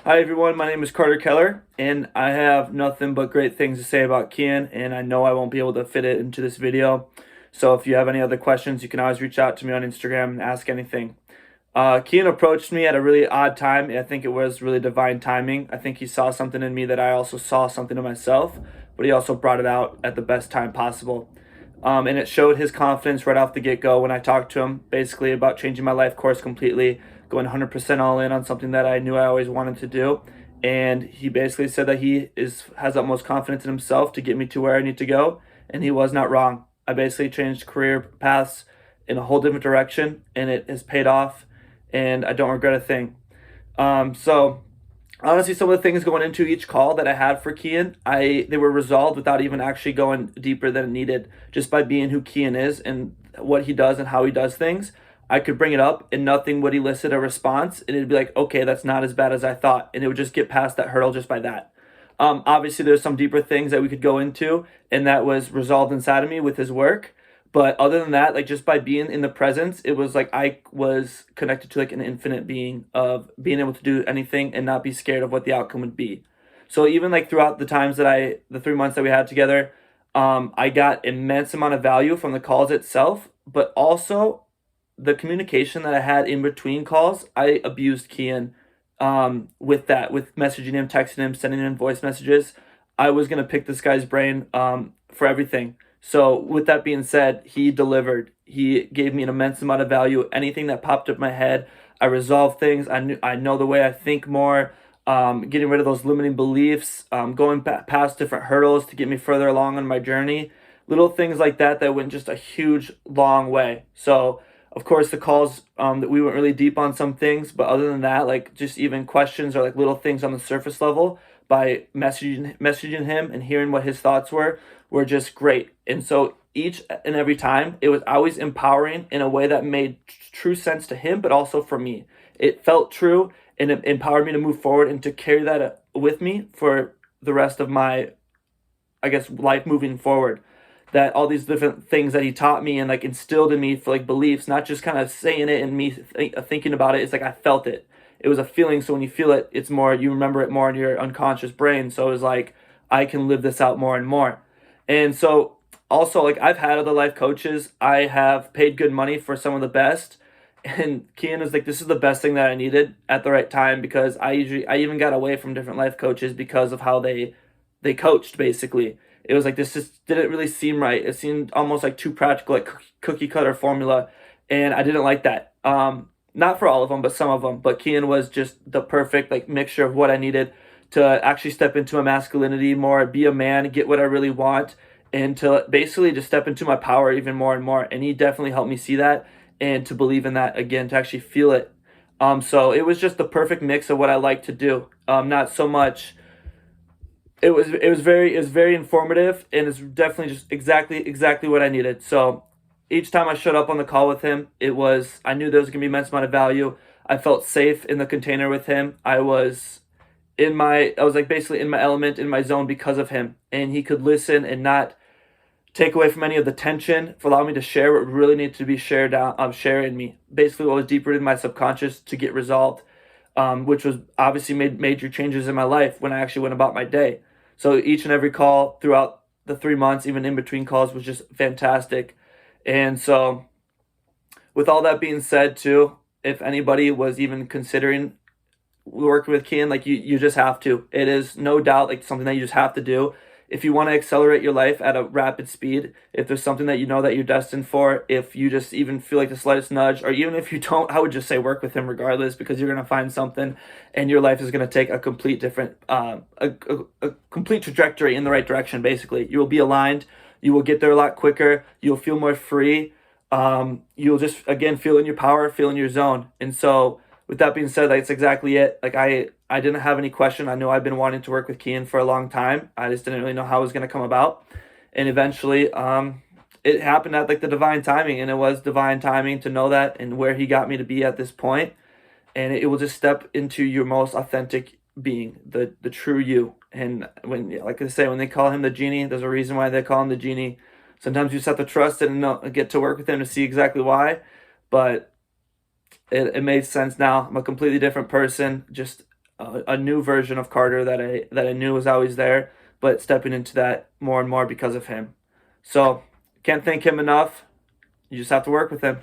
Hi everyone, my name is Carter Keller, and I have nothing but great things to say about Keyen, and I know I won't be able to fit it into this video. So if you have any other questions, you can always reach out to me on Instagram and ask anything. Keyen approached me at a really odd time. I think it was really divine timing. I think he saw something in me that I also saw something in myself, but he also brought it out at the best time possible. And it showed his confidence right off the get-go when I talked to him, basically about changing my life course completely, going 100% all in on something that I knew I always wanted to do. And he basically said that has utmost confidence in himself to get me to where I need to go, and he was not wrong. I basically changed career paths in a whole different direction, and it has paid off, and I don't regret a thing. So honestly, some of the things going into each call that I had for Keyen, they were resolved without even actually going deeper than it needed. Just by being who Keyen is and what he does and how he does things, I could bring it up and nothing would elicit a response, and it'd be like, okay, that's not as bad as I thought, and it would just get past that hurdle just by that. Obviously, there's some deeper things that we could go into, and that was resolved inside of me with his work. But other than that, like just by being in the presence, it was like I was connected to like an infinite being of being able to do anything and not be scared of what the outcome would be. So even like throughout the 3 months that we had together, I got immense amount of value from the calls itself, but also the communication that I had in between calls. I abused Keyen with that, with messaging him, texting him, sending him voice messages. I was gonna pick this guy's brain for everything. So with that being said, he delivered. He gave me an immense amount of value. Anything that popped up in my head, I resolved things. I know the way I think more. Getting rid of those limiting beliefs, going past different hurdles to get me further along on my journey. Little things like that that went just a huge long way. So of course the calls that we went really deep on some things, but other than that, like just even questions or like little things on the surface level, by messaging him and hearing what his thoughts were just great. And so each and every time, it was always empowering in a way that made true sense to him, but also for me. It felt true, and it empowered me to move forward and to carry that with me for the rest of my, I guess, life moving forward. That all these different things that he taught me and like instilled in me for like beliefs, not just kind of saying it and me thinking about it. It's like I felt it. It was a feeling. So when you feel it, it's more, you remember it more in your unconscious brain. So it was like, I can live this out more and more. And so also, like, I've had other life coaches. I have paid good money for some of the best. And Keyen was like, this is the best thing that I needed at the right time, because I even got away from different life coaches because of how they coached. Basically, it was like this just didn't really seem right. It seemed almost like too practical, like cookie cutter formula, and I didn't like that. Not for all of them, but some of them. But Keyen was just the perfect like mixture of what I needed to actually step into my masculinity more, be a man, get what I really want, and to basically just step into my power even more and more. And he definitely helped me see that and to believe in that again, to actually feel it. So it was just the perfect mix of what I like to do. Not so much. It was very informative, and it's definitely just exactly what I needed. So each time I showed up on the call with him, I knew there was gonna be immense amount of value. I felt safe in the container with him. I was like basically in my element, in my zone because of him, and he could listen and not take away from any of the tension, for allowing me to share what really needed to be shared in me. Basically, what was deep rooted in my subconscious to get resolved, which was obviously made major changes in my life when I actually went about my day. So each and every call throughout the 3 months, even in between calls, was just fantastic. And so, with all that being said, too, if anybody was even considering working with Keyen, like you just have to. It is no doubt like something that you just have to do. If you want to accelerate your life at a rapid speed, if there's something that you know that you're destined for, if you just even feel like the slightest nudge, or even if you don't, I would just say work with him regardless, because you're gonna find something, and your life is gonna take a complete different, a complete trajectory in the right direction. Basically, you will be aligned. You will get there a lot quicker. You'll feel more free. You'll just again feel in your power, feel in your zone, and so with that being said, that's exactly it. Like I didn't have any question. I knew I've been wanting to work with Keyen for a long time. I just didn't really know how it was going to come about, and eventually, it happened at like the divine timing, and it was divine timing to know that and where he got me to be at this point, and it will just step into your most authentic being, the true you. And when, like I say, when they call him the genie, there's a reason why they call him the genie. Sometimes you just have to trust it and get to work with him to see exactly why, but it made sense now. I'm a completely different person, just a new version of Carter that I knew was always there, but stepping into that more and more because of him. So can't thank him enough. You just have to work with him.